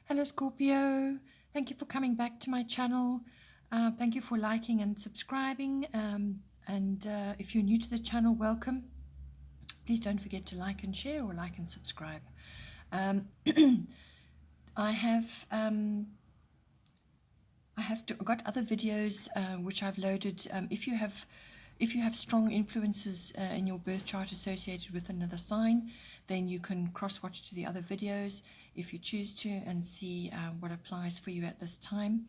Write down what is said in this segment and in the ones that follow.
Hello Scorpio, thank you for coming back to my channel. Thank you for liking and subscribing, and if you're new to the channel, welcome. Please don't forget to like and share, or like and subscribe. um, I have got other videos which I've loaded. If you have strong influences in your birth chart associated with another sign, then you can cross-watch to the other videos if you choose to, and see what applies for you at this time.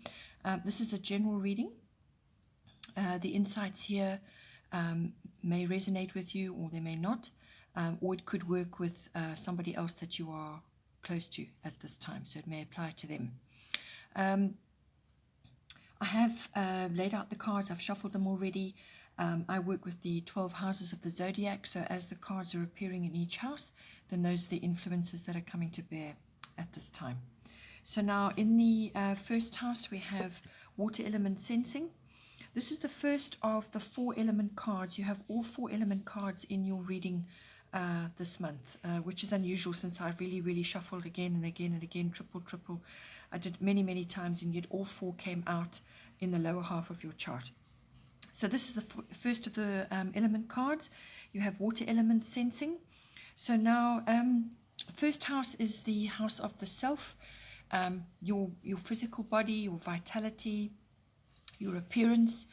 This is a general reading. The insights here may resonate with you, or they may not, or it could work with somebody else that you are close to at this time, so it may apply to them. I have laid out the cards. I've shuffled them already. I work with the 12 houses of the zodiac, so as the cards are appearing in each house, then those are the influences that are coming to bear at this time. So now in the first house, we have water element sensing. This is the first of the 4 element cards. You have all 4 element cards in your reading this month, which is unusual, since I really shuffled again and again and again, triple. I did many times, and yet all 4 came out in the lower half of your chart. So this is the first of the element cards. You have water element sensing. So now first house is the house of the self, your physical body, your vitality, your appearance,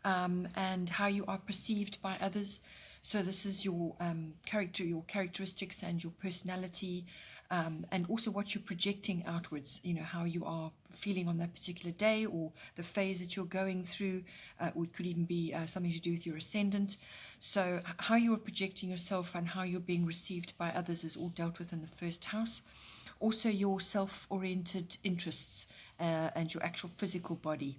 and how you are perceived by others. So this is your characteristics and your personality, and also what you're projecting outwards, how you are feeling on that particular day, or the phase that you're going through, or it could even be something to do with your ascendant. So how you are projecting yourself and how you're being received by others is all dealt with in the first house. Also your self-oriented interests and your actual physical body.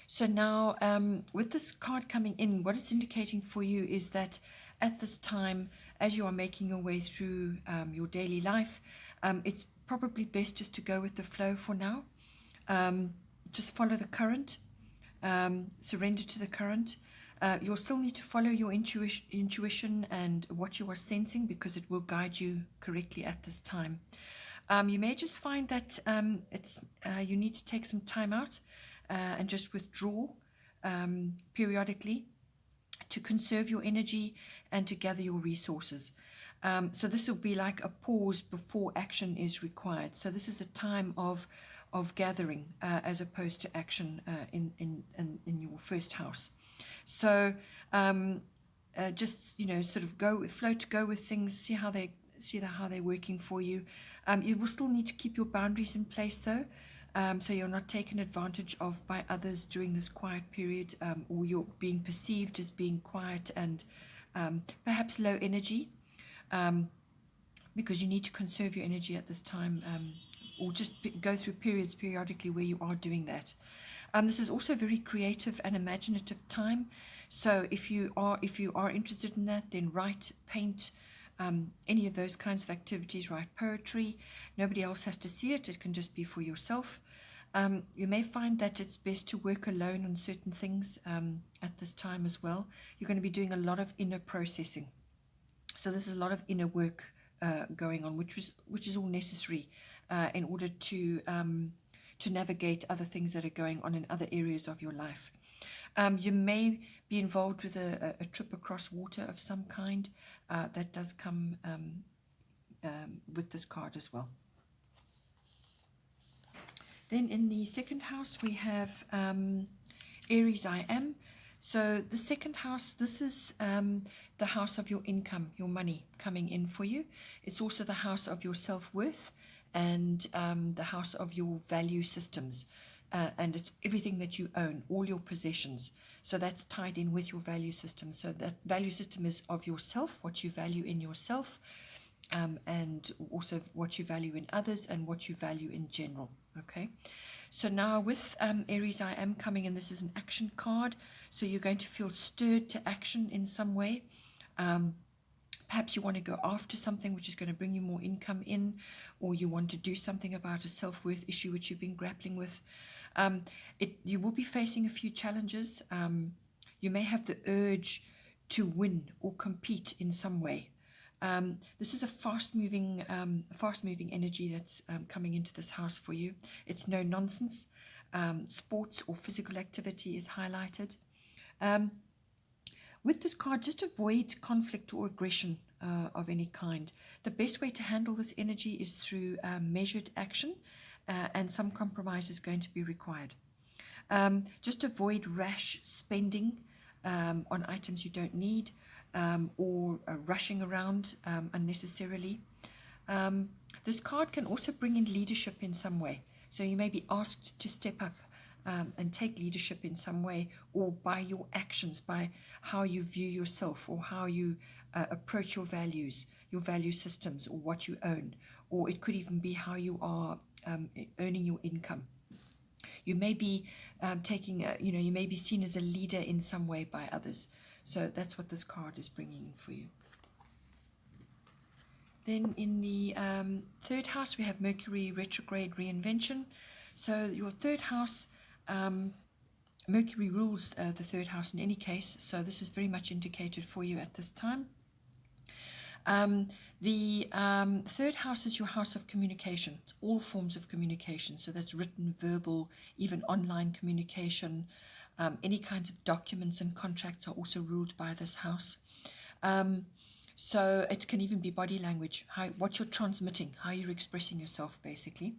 So now, with this card coming in, what it's indicating for you is that at this time, as you are making your way through your daily life, it's probably best just to go with the flow for now. Just follow the current, surrender to the current. You'll still need to follow your intuition and what you are sensing, because it will guide you correctly at this time. You may just find that you need to take some time out and just withdraw periodically to conserve your energy and to gather your resources. So this will be like a pause before action is required. So this is a time of gathering as opposed to action in your first house. So just sort of go with things, see how they're working for you. You will still need to keep your boundaries in place, though. So you're not taken advantage of by others during this quiet period, or you're being perceived as being quiet and perhaps low energy, because you need to conserve your energy at this time, or just go through periods periodically where you are doing that. This is also a very creative and imaginative time. So if you are interested in that, then write, paint, any of those kinds of activities. Write poetry. Nobody else has to see it. It can just be for yourself. You may find that it's best to work alone on certain things at this time as well. You're going to be doing a lot of inner processing. So this is a lot of inner work going on, which is all necessary in order to navigate other things that are going on in other areas of your life. You may be involved with a trip across water of some kind. That does come with this card as well. Then in the second house, we have Aries I Am. So the second house, this is the house of your income, your money coming in for you. It's also the house of your self-worth, and the house of your value systems. And it's everything that you own, all your possessions. So that's tied in with your value system. So that value system is of yourself, what you value in yourself, and also what you value in others, and what you value in general. Okay, so now with Aries I Am coming in, this is an action card. So you're going to feel stirred to action in some way. Perhaps you want to go after something which is going to bring you more income in, or you want to do something about a self-worth issue which you've been grappling with. You will be facing a few challenges. You may have the urge to win or compete in some way. This is a fast-moving energy that's coming into this house for you. It's no nonsense. Sports or physical activity is highlighted. With this card, just avoid conflict or aggression of any kind. The best way to handle this energy is through measured action, and some compromise is going to be required. Just avoid rash spending on items you don't need, or rushing around unnecessarily. This card can also bring in leadership in some way. So you may be asked to step up and take leadership in some way, or by your actions, by how you view yourself, or how you approach your values, your value systems, or what you own. Or it could even be how you are earning your income. You may be you may be seen as a leader in some way by others. So that's what this card is bringing in for you. Then in the third house, we have Mercury retrograde reinvention. So your third house, Mercury rules the third house in any case. So this is very much indicated for you at this time. The third house is your house of communication. It's all forms of communication. So that's written, verbal, even online communication. Any kinds of documents and contracts are also ruled by this house. So it can even be body language, what you're transmitting, how you're expressing yourself, basically.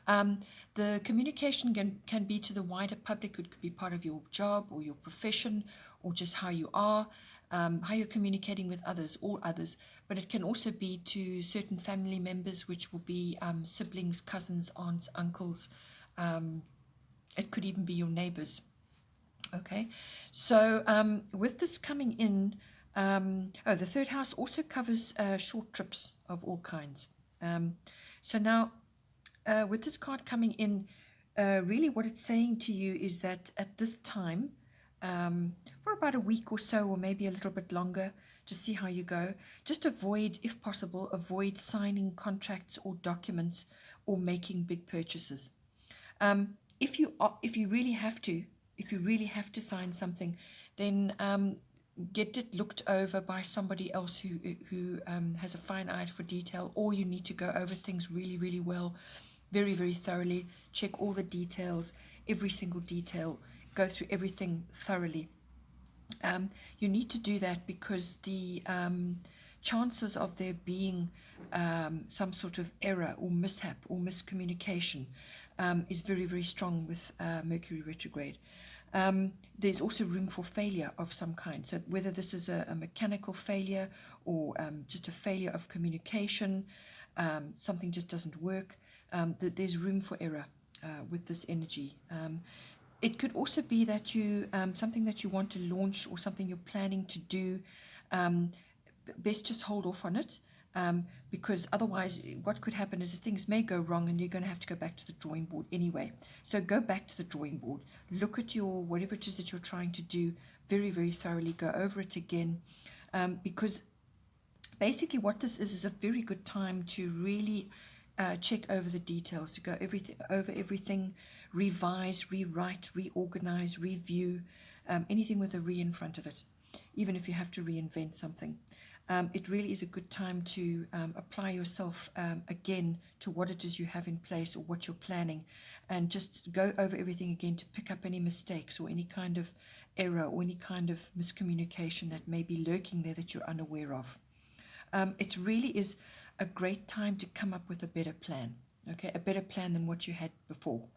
The communication can be to the wider public. It could be part of your job or your profession, or just how you are, how you're communicating with others, all others. But it can also be to certain family members, which will be siblings, cousins, aunts, uncles. It could even be your neighbors. Okay, so with this coming in, the third house also covers short trips of all kinds. So now, with this card coming in, really what it's saying to you is that at this time, for about a week or so, or maybe a little bit longer, to see how you go, just avoid, if possible, avoid signing contracts or documents or making big purchases. If you really have to sign something, then get it looked over by somebody else who has a fine eye for detail, or you need to go over things really, really well, very, very thoroughly, check all the details, every single detail, go through everything thoroughly. You need to do that because the chances of there being some sort of error or mishap or miscommunication is very, very strong with Mercury retrograde. There's also room for failure of some kind. So whether this is a mechanical failure or just a failure of communication, something just doesn't work, there's room for error with this energy. It could also be that you something that you want to launch or something you're planning to do, best just hold off on it, because otherwise what could happen is things may go wrong and you're going to have to go back to the drawing board anyway. So go back to the drawing board, look at your whatever it is that you're trying to do very, very thoroughly, go over it again, because basically what this is a very good time to really check over the details, to go over everything, revise, rewrite, reorganize, review, anything with a re in front of it, even if you have to reinvent something. It really is a good time to apply yourself again to what it is you have in place or what you're planning, and just go over everything again to pick up any mistakes or any kind of error or any kind of miscommunication that may be lurking there that you're unaware of. It really is a great time to come up with a better plan, okay? A better plan than what you had before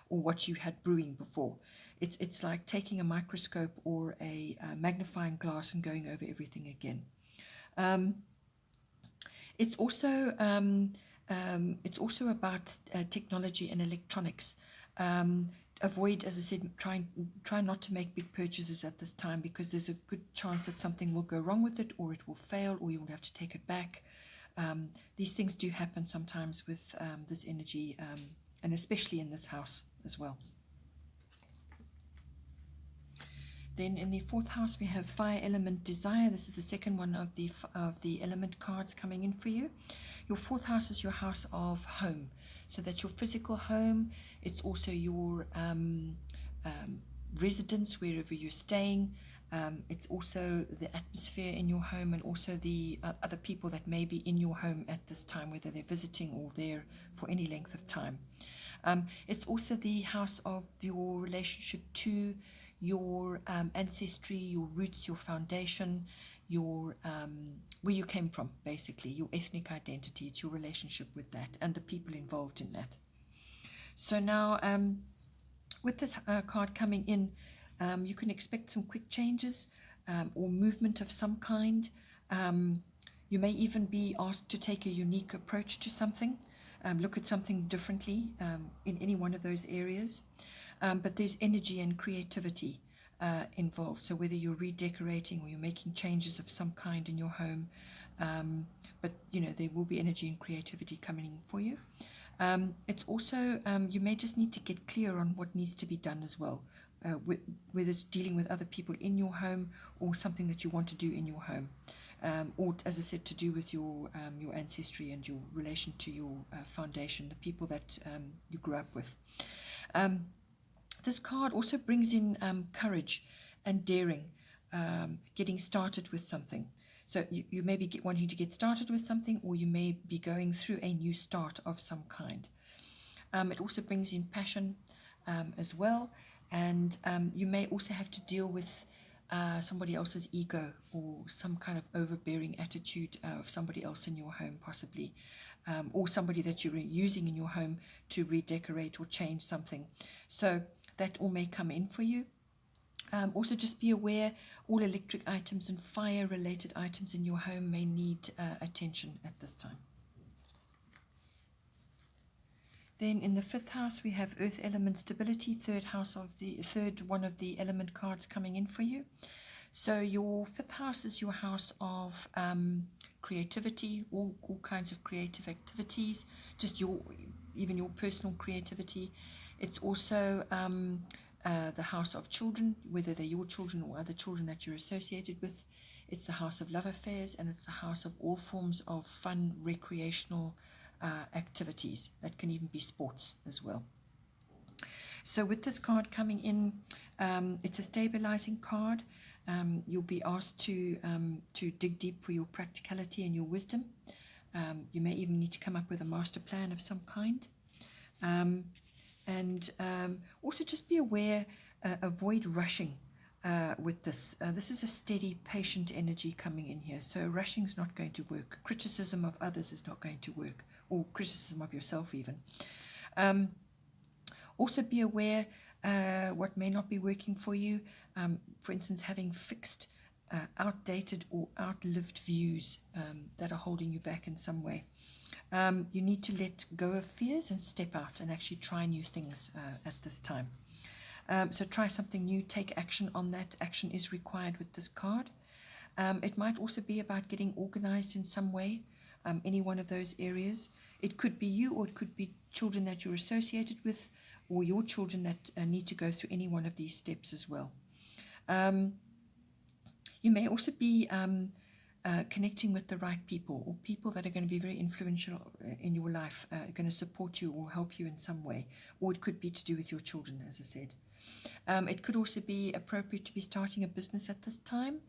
or what you had brewing before. It's like taking a microscope or a magnifying glass and going over everything again. It's also about technology and electronics. Avoid, as I said, try not to make big purchases at this time, because there's a good chance that something will go wrong with it, or it will fail, or you'll have to take it back. These things do happen sometimes with this energy, and especially in this house as well. Then in the fourth house, we have fire element desire. This is the second one of the element cards coming in for you. Your fourth house is your house of home. So that's your physical home. It's also your residence, wherever you're staying. It's also the atmosphere in your home and also the other people that may be in your home at this time, whether they're visiting or there for any length of time. It's also the house of your relationship to your ancestry, your roots, your foundation, your where you came from, basically, your ethnic identity. It's your relationship with that and the people involved in that. So now, with this card coming in, you can expect some quick changes or movement of some kind. You may even be asked to take a unique approach to something, look at something differently in any one of those areas. But there's energy and creativity involved. So whether you're redecorating or you're making changes of some kind in your home, but there will be energy and creativity coming in for you. It's also, you may just need to get clear on what needs to be done as well, whether it's dealing with other people in your home or something that you want to do in your home, or, as I said, to do with your ancestry and your relation to your foundation, the people that you grew up with. This card also brings in courage and daring, getting started with something. So you may be wanting to get started with something, or you may be going through a new start of some kind. It also brings in passion as well, and you may also have to deal with somebody else's ego or some kind of overbearing attitude of somebody else in your home, possibly, or somebody that you're using in your home to redecorate or change something. So that all may come in for you. Also, just be aware all electric items and fire-related items in your home may need attention at this time. Then in the 5th house, we have Earth element stability, third one of the element cards coming in for you. So your 5th house is your house of creativity, all kinds of creative activities, just even your personal creativity. It's also the house of children, whether they're your children or other children that you're associated with. It's the house of love affairs, and it's the house of all forms of fun, recreational activities. That can even be sports as well. So with this card coming in, it's a stabilizing card. You'll be asked to dig deep for your practicality and your wisdom. You may even need to come up with a master plan of some kind. And also just be aware, avoid rushing with this. This is a steady, patient energy coming in here. So rushing is not going to work. Criticism of others is not going to work, or criticism of yourself even. Also be aware what may not be working for you. For instance, having fixed, outdated or outlived views that are holding you back in some way. You need to let go of fears and step out and actually try new things at this time. So try something new, take action on that. Action is required with this card. It might also be about getting organized in some way, any one of those areas. It could be you, or it could be children that you're associated with, or your children that need to go through any one of these steps as well. You may also be connecting with the right people, or people that are going to be very influential in your life, going to support you or help you in some way, or it could be to do with your children, as I said. It could also be appropriate to be starting a business at this time.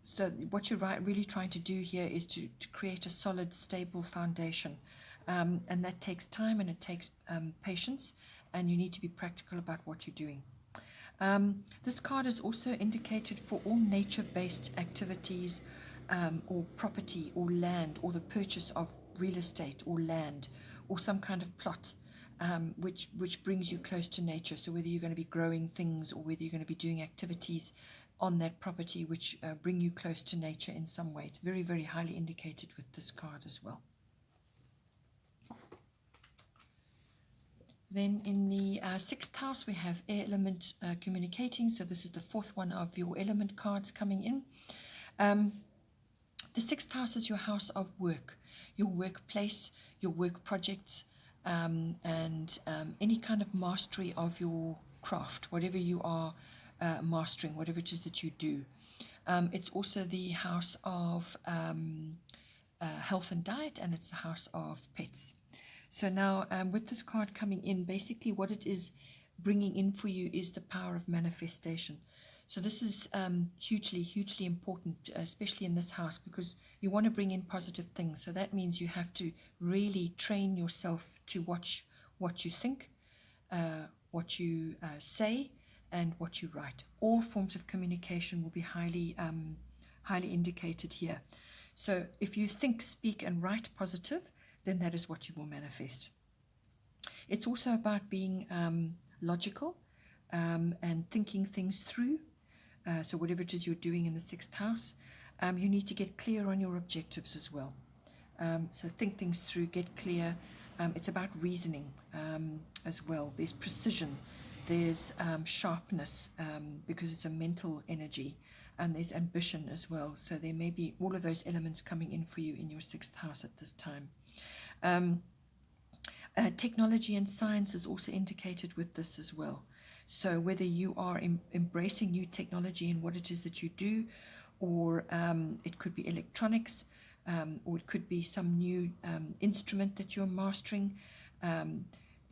So what you're really trying to do here is to create a solid, stable foundation, and that takes time and it takes patience, and you need to be practical about what you're doing. This card is also indicated for all nature-based activities, or property or land, or the purchase of real estate or land, or some kind of plot, which brings you close to nature. So whether you're going to be growing things or whether you're going to be doing activities on that property which bring you close to nature in some way. It's very, very highly indicated with this card as well. Then in the 6th house, we have air element communicating. So this is the 4th one of your element cards coming in. The 6th house is your house of work, your workplace, your work projects, and any kind of mastery of your craft, whatever you are mastering, whatever it is that you do. It's also the house of health and diet, and it's the house of pets. So now with this card coming in, basically what it is, bringing in for you is the power of manifestation. So this is hugely, hugely important, especially in this house, because you want to bring in positive things. So that means you have to really train yourself to watch what you think, what you say, and what you write. All forms of communication will be highly indicated here. So if you think, speak, and write positive, then that is what you will manifest. It's also about being logical and thinking things through. So whatever it is you're doing in the 6th house, you need to get clear on your objectives as well. So think things through, get clear. It's about reasoning as well. There's precision, there's sharpness, because it's a mental energy, and there's ambition as well. So there may be all of those elements coming in for you in your 6th house at this time. Technology and science is also indicated with this as well. So whether you are embracing new technology in what it is that you do, or it could be electronics, or it could be some new instrument that you're mastering.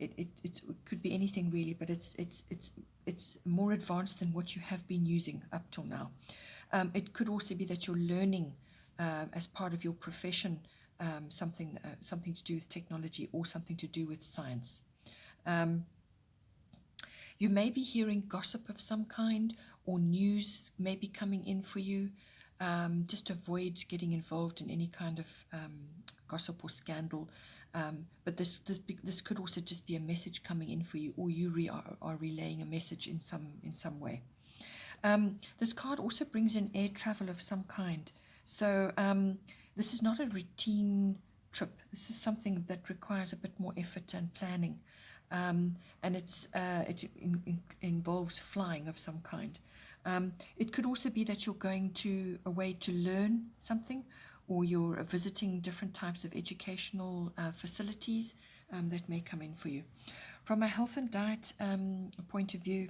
It could be anything really, but it's more advanced than what you have been using up till now. It could also be that you're learning as part of your profession something to do with technology or something to do with science. You may be hearing gossip of some kind, or news may be coming in for you. Just avoid getting involved in any kind of gossip or scandal. But this could also just be a message coming in for you, or you are relaying a message in some way. This card also brings in air travel of some kind. So this is not a routine trip. This is something that requires a bit more effort and planning. And it involves flying of some kind. It could also be that you're going away to learn something, or you're visiting different types of educational facilities that may come in for you. From a health and diet point of view,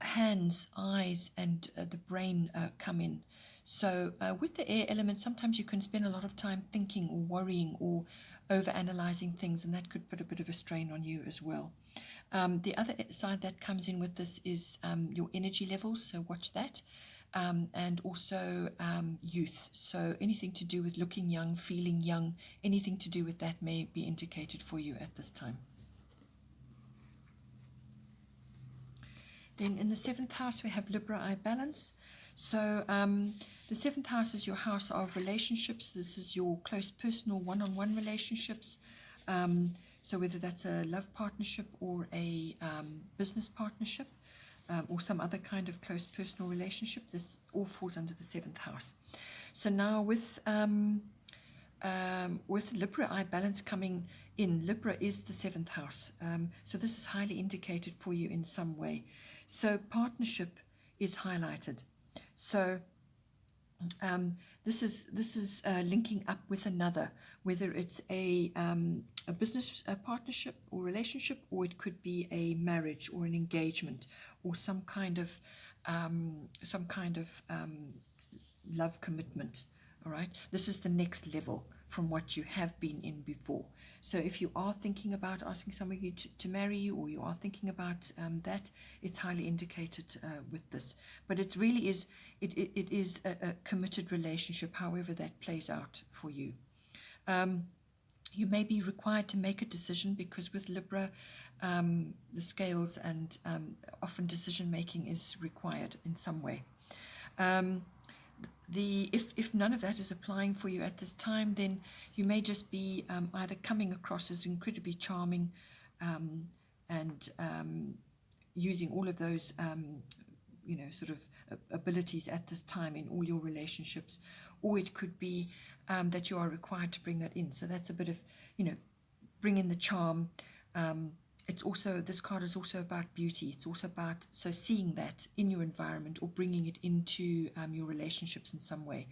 hands, eyes, and the brain come in. So with the air element, sometimes you can spend a lot of time thinking or worrying or over-analyzing things, and that could put a bit of a strain on you as well. The other side that comes in with this is your energy levels, so watch that, and also youth. So anything to do with looking young, feeling young, anything to do with that may be indicated for you at this time. Then in the 7th house, we have Libra I balance. So the 7th house is your house of relationships. This is your close personal one-on-one relationships. So whether that's a love partnership or a business partnership, or some other kind of close personal relationship, this all falls under the 7th house. So now with Libra I balance coming in, Libra is the 7th house. So this is highly indicated for you in some way. So partnership is highlighted. So this is linking up with another, whether it's a business partnership or relationship, or it could be a marriage or an engagement, or some kind of love commitment. All right, this is the next level from what you have been in before. So if you are thinking about asking somebody to marry you, or you are thinking about that, it's highly indicated with this. But it really is, it is a committed relationship, however that plays out for you. You may be required to make a decision, because with Libra, the scales and often decision making is required in some way. If none of that is applying for you at this time, then you may just be either coming across as incredibly charming and using all of those sort of abilities at this time in all your relationships, or it could be that you are required to bring that in. So that's a bit of, bring in the charm. It's also, this card is also about beauty. It's also about, so seeing that in your environment or bringing it into your relationships in some way.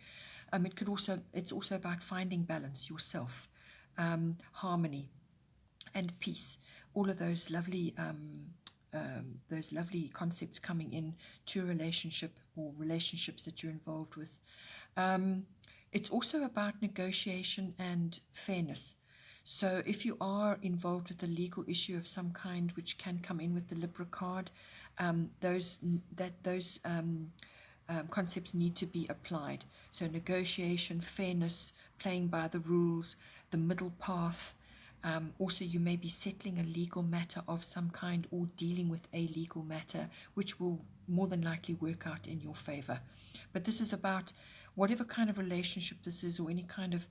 It's also about finding balance yourself, harmony and peace. All of those lovely concepts coming in to a relationship or relationships that you're involved with. It's also about negotiation and fairness. So if you are involved with a legal issue of some kind, which can come in with the Libra card, those concepts need to be applied. So negotiation, fairness, playing by the rules, the middle path. Also, you may be settling a legal matter of some kind or dealing with a legal matter, which will more than likely work out in your favor. But this is about whatever kind of relationship this is, or any kind of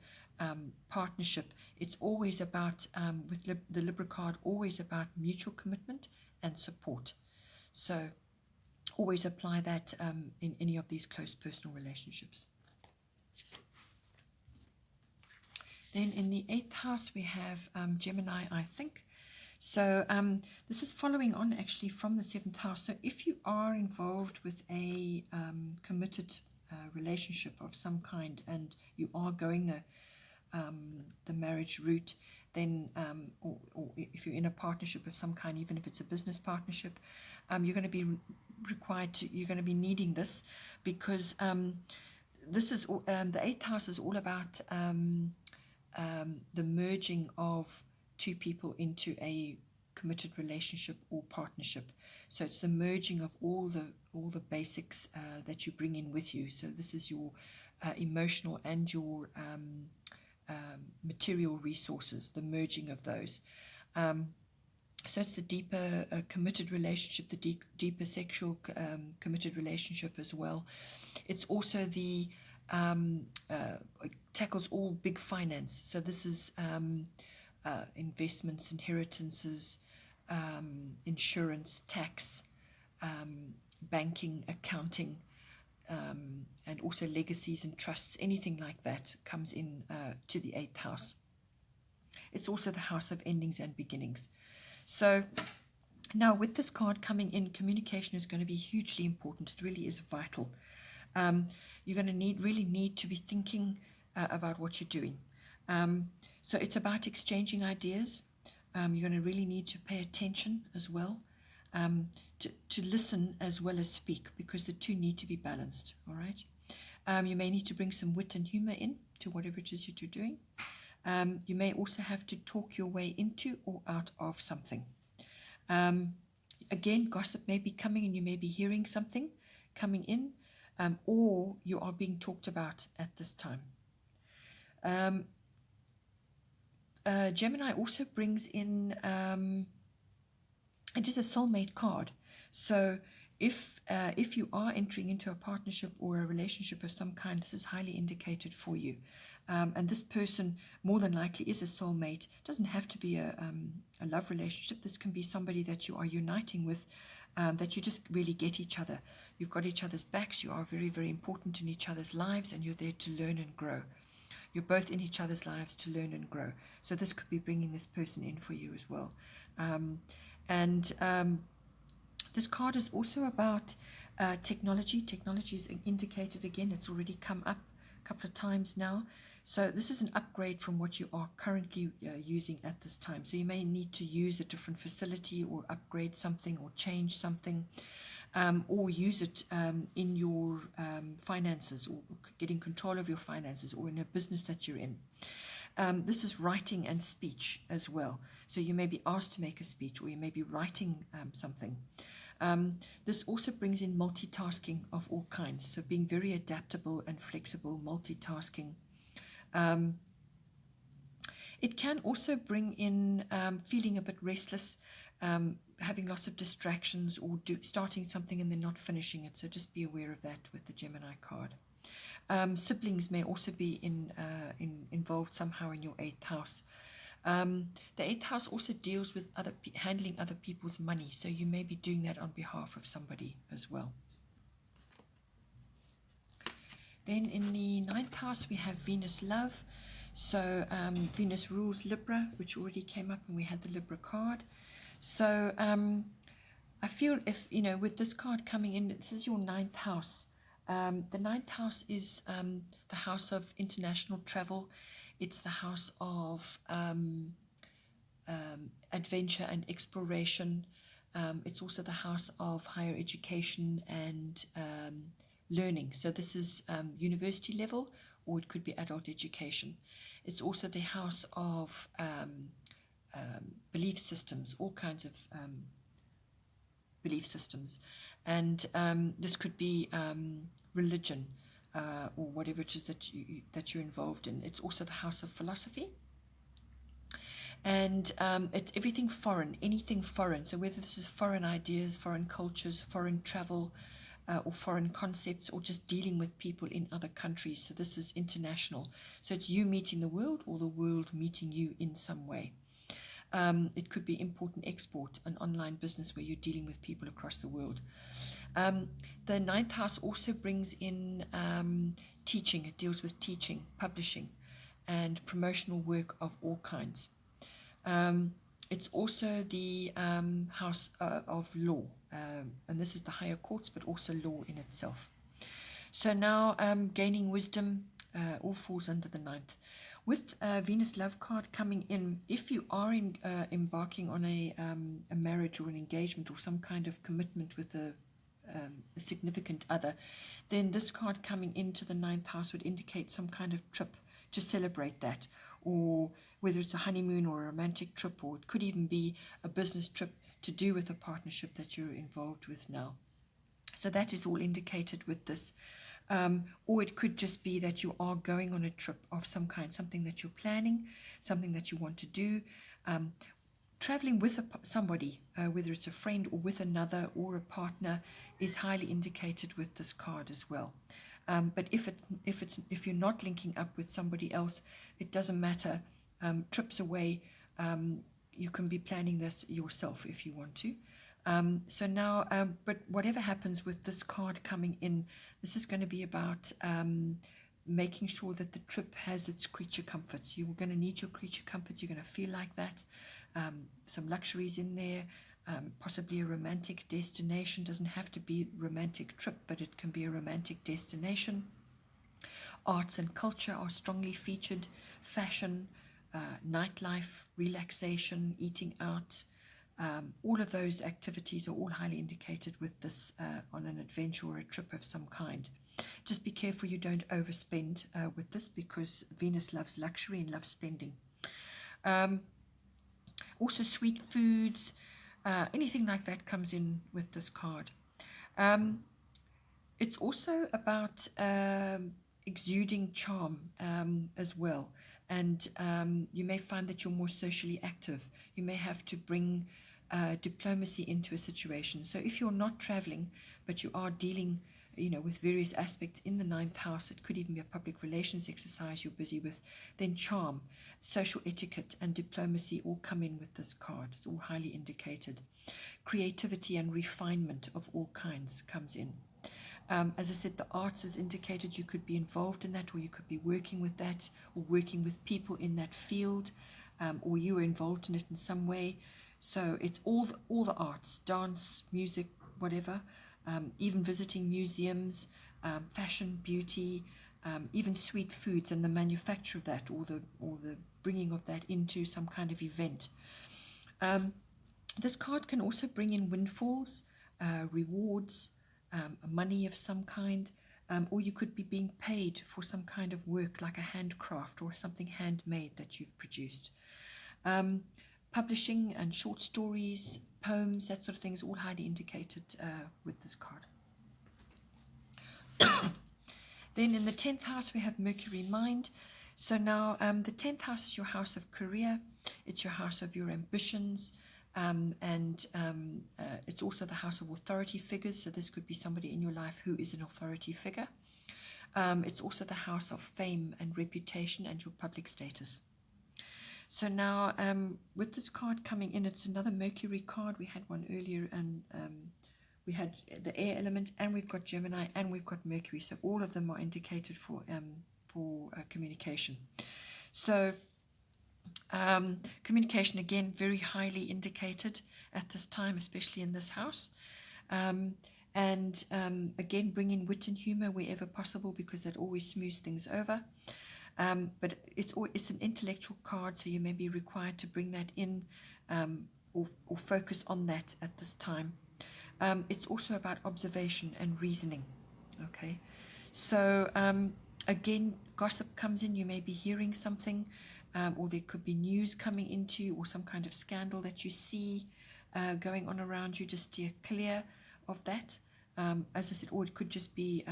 partnership. It's always about, with the Libra card, always about mutual commitment and support. So always apply that in any of these close personal relationships. Then in the 8th house, we have Gemini, I think. So this is following on actually from the 7th house. So if you are involved with a committed relationship of some kind, and you are going the marriage route, then or if you're in a partnership of some kind, even if it's a business partnership, you're going to be required to, you're going to be needing this, because this is the 8th house is all about the merging of two people into a committed relationship or partnership. So it's the merging of all the basics that you bring in with you. So this is your emotional and your material resources, the merging of those. So it's the deeper committed relationship, the deeper sexual committed relationship as well. It's also the it tackles all big finance. So this is investments, inheritances, insurance, tax, banking, accounting, and also legacies and trusts. Anything like that comes in to the 8th house. It's also the house of endings and beginnings. So now with this card coming in, communication is going to be hugely important. It really is vital. You're going to really need to be thinking about what you're doing. So it's about exchanging ideas. You're going to really need to pay attention as well, to listen as well as speak, because the two need to be balanced, all right? You may need to bring some wit and humor in to whatever it is that you're doing. You may also have to talk your way into or out of something. Again, gossip may be coming, and you may be hearing something coming in, or you are being talked about at this time. Gemini also brings in, it is a soulmate card. So if you are entering into a partnership or a relationship of some kind, this is highly indicated for you. And this person more than likely is a soulmate. It doesn't have to be a love relationship. This can be somebody that you are uniting with, that you just really get each other. You've got each other's backs. You are very, very important in each other's lives, and you're there to learn and grow. You're both in each other's lives to learn and grow. So this could be bringing this person in for you as well. This card is also about technology. Technology is indicated again. It's already come up a couple of times now. So this is an upgrade from what you are currently using at this time. So you may need to use a different facility, or upgrade something, or change something, or use it in your finances, or getting control of your finances, or in a business that you're in. This is writing and speech as well. So you may be asked to make a speech, or you may be writing something. This also brings in multitasking of all kinds. So being very adaptable and flexible, multitasking. It can also bring in feeling a bit restless, having lots of distractions, or starting something and then not finishing it. So just be aware of that with the Gemini card. Siblings may also be involved somehow in your 8th house. The 8th house also deals with handling other people's money. So you may be doing that on behalf of somebody as well. Then in the 9th house, we have Venus Love. So Venus rules Libra, which already came up, and we had the Libra card. So I feel if, with this card coming in, this is your 9th house. The 9th house is the house of international travel. It's the house of adventure and exploration. It's also the house of higher education and learning. So this is university level, or it could be adult education. It's also the house of belief systems, all kinds of belief systems. And this could be religion, or whatever it is that you're involved in. It's also the house of philosophy. And it's everything foreign, anything foreign. So whether this is foreign ideas, foreign cultures, foreign travel, or foreign concepts, or just dealing with people in other countries. So this is international. So it's you meeting the world, or the world meeting you in some way. It could be import and export, an online business where you're dealing with people across the world. The ninth house also brings in teaching. It deals with teaching, publishing, and promotional work of all kinds. It's also the house of law, and this is the higher courts, but also law in itself. So now gaining wisdom all falls under the ninth. With Venus love card coming in, if you are embarking on a marriage or an engagement or some kind of commitment with a significant other, then this card coming into the ninth house would indicate some kind of trip to celebrate that, or whether it's a honeymoon or a romantic trip, or it could even be a business trip to do with a partnership that you're involved with now. So that is all indicated with this. Or it could just be that you are going on a trip of some kind, something that you're planning, something that you want to do. Traveling with somebody, whether it's a friend or with another or a partner, is highly indicated with this card as well. But if you're not linking up with somebody else, it doesn't matter. Trips away, you can be planning this yourself if you want to. So now, but whatever happens with this card coming in, this is going to be about making sure that the trip has its creature comforts. You're going to need your creature comforts. You're going to feel like that. Some luxuries in there, possibly a romantic destination. Doesn't have to be a romantic trip, but it can be a romantic destination. Arts and culture are strongly featured. Fashion, nightlife, relaxation, eating out. All of those activities are all highly indicated with this on an adventure or a trip of some kind. Just be careful you don't overspend with this, because Venus loves luxury and loves spending. Also sweet foods, anything like that comes in with this card. It's also about exuding charm as well. And you may find that you're more socially active. You may have to bring diplomacy into a situation. So if you're not traveling, but you are dealing, with various aspects in the ninth house, it could even be a public relations exercise you're busy with, then charm, social etiquette, and diplomacy all come in with this card. It's all highly indicated. Creativity and refinement of all kinds comes in. As I said, the arts is indicated. You could be involved in that, or you could be working with that, or working with people in that field, or you are involved in it in some way. So it's all the arts, dance, music, whatever, even visiting museums, fashion, beauty, even sweet foods and the manufacture of that, or the bringing of that into some kind of event. This card can also bring in windfalls, rewards, money of some kind, or you could be being paid for some kind of work, like a handcraft or something handmade that you've produced. Publishing and short stories, poems, that sort of thing is all highly indicated with this card. Then in the 10th house, we have Mercury Mind. So now the 10th house is your house of career. It's your house of your ambitions. And it's also the house of authority figures. So this could be somebody in your life who is an authority figure. It's also the house of fame and reputation and your public status. So now with this card coming in, it's another Mercury card. We had one earlier, and we had the air element, and we've got Gemini, and we've got Mercury. So all of them are indicated for communication. So communication, again, very highly indicated at this time, especially in this house. And again, bring in wit and humor wherever possible, because that always smooths things over. But it's an intellectual card, so you may be required to bring that in or focus on that at this time. It's also about observation and reasoning. Okay, so Again, gossip comes in. You may be hearing something, or there could be news coming into you, or some kind of scandal that you see going on around you. Just steer clear of that. As I said, or it could just be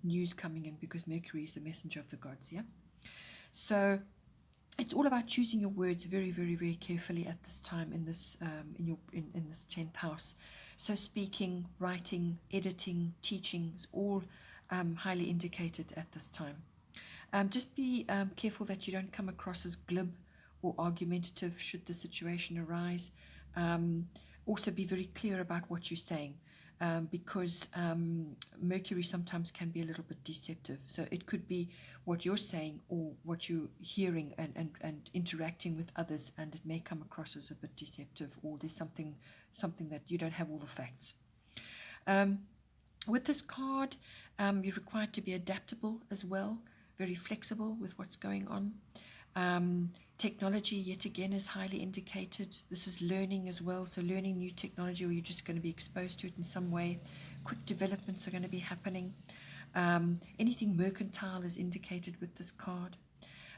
news coming in, because Mercury is the messenger of the gods. Yeah. So it's all about choosing your words very, very, very carefully at this time in this in this 10th house. So speaking, writing, editing, teaching is all highly indicated at this time. Just be careful that you don't come across as glib or argumentative should the situation arise. Also be very clear about what you're saying, because Mercury sometimes can be a little bit deceptive. So it could be what you're saying or what you're hearing and interacting with others, and it may come across as a bit deceptive, or there's something that you don't have all the facts. With this card, you're required to be adaptable as well, very flexible with what's going on. Technology, yet again, is highly indicated. This is learning as well, so learning new technology, or you're just going to be exposed to it in some way. Quick developments are going to be happening. Anything mercantile is indicated with this card.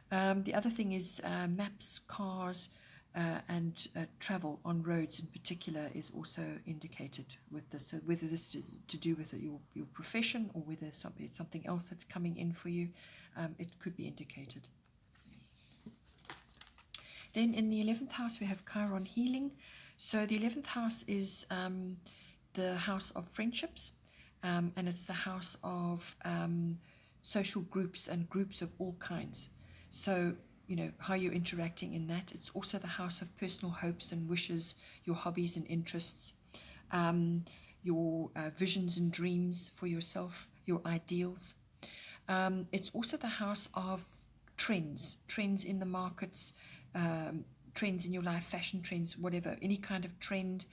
The other thing is maps, cars, and travel on roads in particular is also indicated with this. So whether this is to do with your profession, or whether it's something else that's coming in for you, it could be indicated. Then in the 11th house, we have Chiron healing. So the 11th house is the house of friendships, and it's the house of social groups and groups of all kinds. So, you know, how you're interacting in that. It's also the house of personal hopes and wishes, your hobbies and interests, your visions and dreams for yourself, your ideals. It's also the house of trends in the markets, trends in your life, fashion trends, whatever, any kind of trend.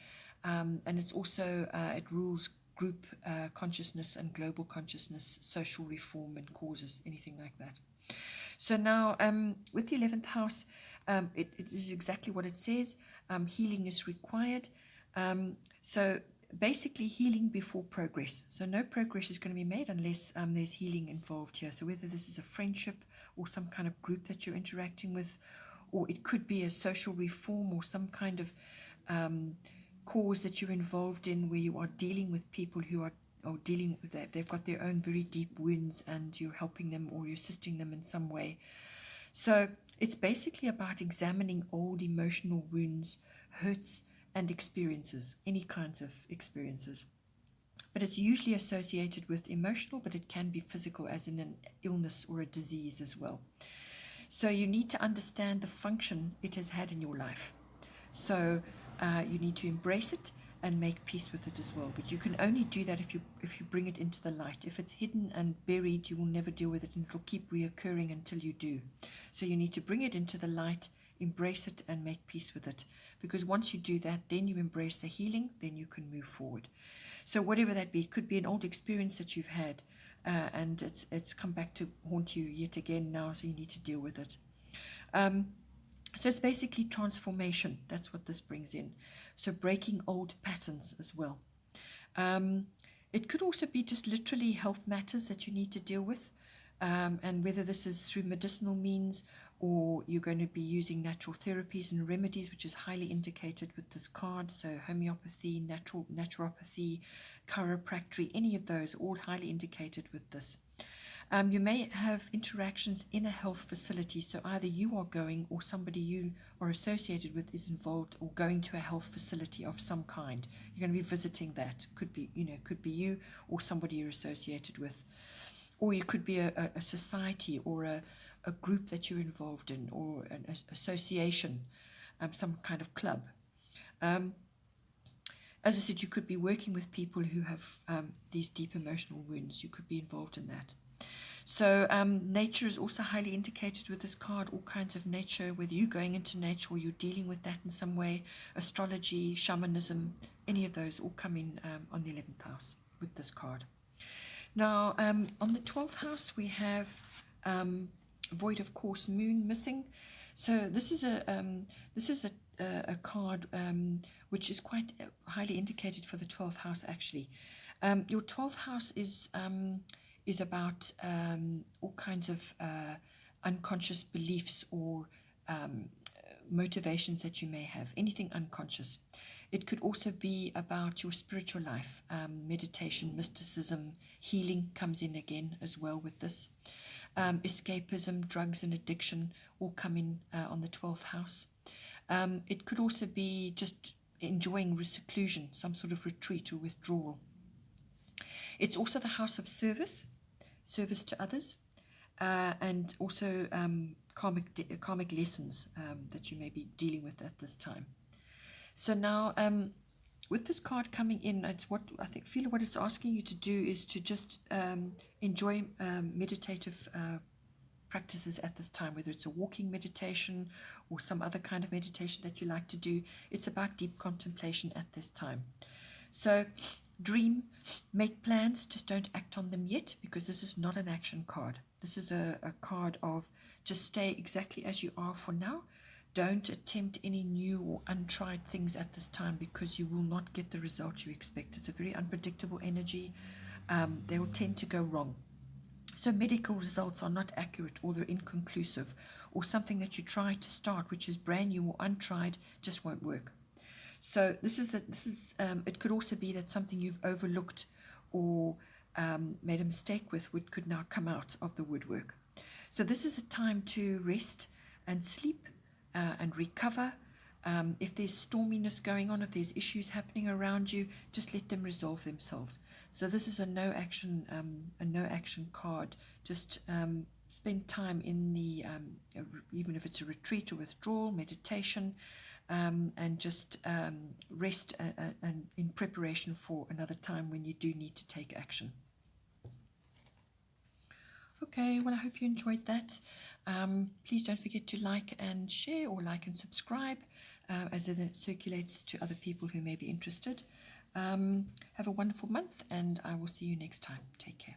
And it's also, it rules group consciousness and global consciousness, social reform and causes, anything like that. So now with the 11th house, it is exactly what it says. Healing is required. So basically healing before progress. So no progress is going to be made unless there's healing involved here. So whether this is a friendship or some kind of group that you're interacting with, or it could be a social reform or some kind of cause that you're involved in, where you are dealing with people who are dealing with that. They've got their own very deep wounds, and you're helping them or you're assisting them in some way. So it's basically about examining old emotional wounds, hurts, and experiences, any kinds of experiences. But it's usually associated with emotional, but it can be physical, as in an illness or a disease as well. So you need to understand the function it has had in your life. So you need to embrace it and make peace with it as well. But you can only do that if you bring it into the light. If it's hidden and buried, you will never deal with it, and it will keep reoccurring until you do. So you need to bring it into the light, embrace it, and make peace with it. Because once you do that, then you embrace the healing, then you can move forward. So whatever that be, it could be an old experience that you've had, and it's come back to haunt you yet again now, so you need to deal with it. So it's basically transformation. That's what this brings in. So breaking old patterns as well. It could also be just literally health matters that you need to deal with, and whether this is through medicinal means, or you're going to be using natural therapies and remedies, which is highly indicated with this card. So homeopathy, naturopathy, chiropractic, any of those are all highly indicated with this. You may have interactions in a health facility, so either you are going or somebody you are associated with is involved or going to a health facility of some kind. You're going to be visiting that. Could be you or somebody you're associated with. Or you could be a society or a group that you're involved in, or an association, some kind of club. As I said, you could be working with people who have these deep emotional wounds. You could be involved in that. So nature is also highly indicated with this card, all kinds of nature, whether you're going into nature or you're dealing with that in some way. Astrology, shamanism, any of those all come in on the 11th house with this card. Now, on the 12th house, we have void of course moon missing. So this is a card which is quite highly indicated for the 12th house actually. Your 12th house is is about all kinds of unconscious beliefs or motivations that you may have, anything unconscious. It could also be about your spiritual life, meditation, mysticism, healing comes in again as well with this. Escapism, drugs and addiction all come in on the 12th house. It could also be just enjoying seclusion, some sort of retreat or withdrawal. It's also the house of service to others, and also karmic lessons that you may be dealing with at this time. So now, with this card coming in, it's what I feel what it's asking you to do is to just enjoy meditative practices at this time, whether it's a walking meditation or some other kind of meditation that you like to do. It's about deep contemplation at this time. So dream, make plans, just don't act on them yet, because this is not an action card. This is a card of just stay exactly as you are for now. Don't attempt any new or untried things at this time, because you will not get the results you expect. It's a very unpredictable energy. They will tend to go wrong. So medical results are not accurate, or they're inconclusive, or something that you try to start, which is brand new or untried, just won't work. So it could also be that something you've overlooked or made a mistake with could now come out of the woodwork. So this is a time to rest and sleep and recover. If there's storminess going on, if there's issues happening around you, just let them resolve themselves. So this is a no action card. Just spend time in the even if it's a retreat or withdrawal, meditation, and just rest and in preparation for another time when you do need to take action. Okay, well, I hope you enjoyed that. Please don't forget to like and share, or like and subscribe, as it circulates to other people who may be interested. Have a wonderful month, and I will see you next time. Take care.